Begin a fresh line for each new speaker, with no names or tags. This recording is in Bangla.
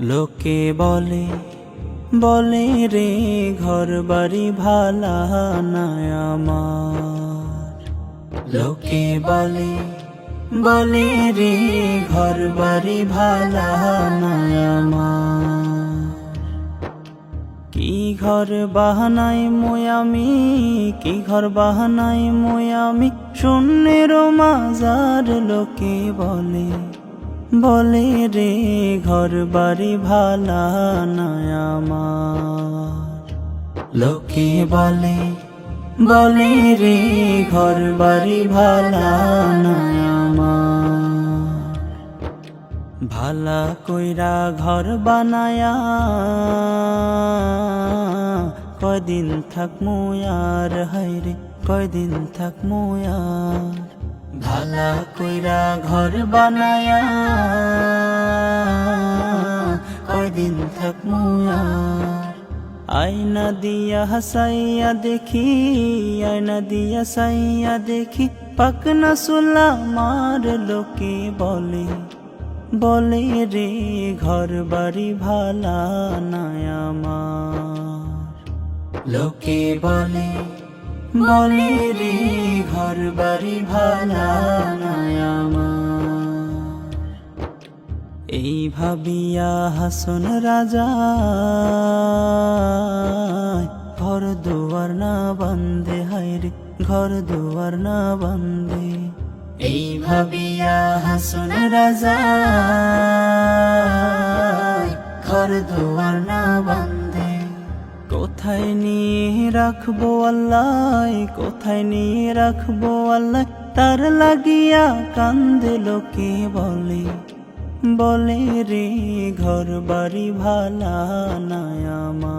লোকে বলে বলে রে ঘর বাড়ি ভালা নাই আমার। লোকে বলে বলে রে ঘর বাড়ি ভালা নাই আমার। কি ঘর বাহানাই আমি, কি ঘর বাহানাই আমি, শূন্যের মাজার। লোকে বলে বলে রে ঘর বাড়ি ভালা নাই আমার। লোকে বলে বলে রে ঘর বাড়ি ভালা নাই আমার। ভালা কইরা ঘর বানায়া কয়দিন থাকমু আর, হায়রে কয়দিন থাকমু আর। ভালা কইরা ঘর বানায়া কয়দিন থাকমু আর। আয়না দিয়া হাসাইয়া দেখি, আয়না দিয়া সাইয়া দেখি, পাকনা সুলা মার। লোকে বলে বলে রে ঘর বাড়ি ভালা নাই আমার। লোকে বলে বলে রে ঘর বাড়ি ভালা নাই আমার। এই ভাবিয়া হাসন রাজা ঘর দুয়ার না বান্ধে, হায়রে ঘর দুয়ার না বান্ধে। এই ভাবিয়া হাসন রাজা ঘর দুয়ার না বান্ধে। কোথায় নিয়ে রাখবো আল্লাহ, কোথায় নিয়ে রাখবো আল্লাহ, তার লাগিয়া কান্দে। লোকে বলে বলে রে ঘর বাড়ি ভালা নাই আমার।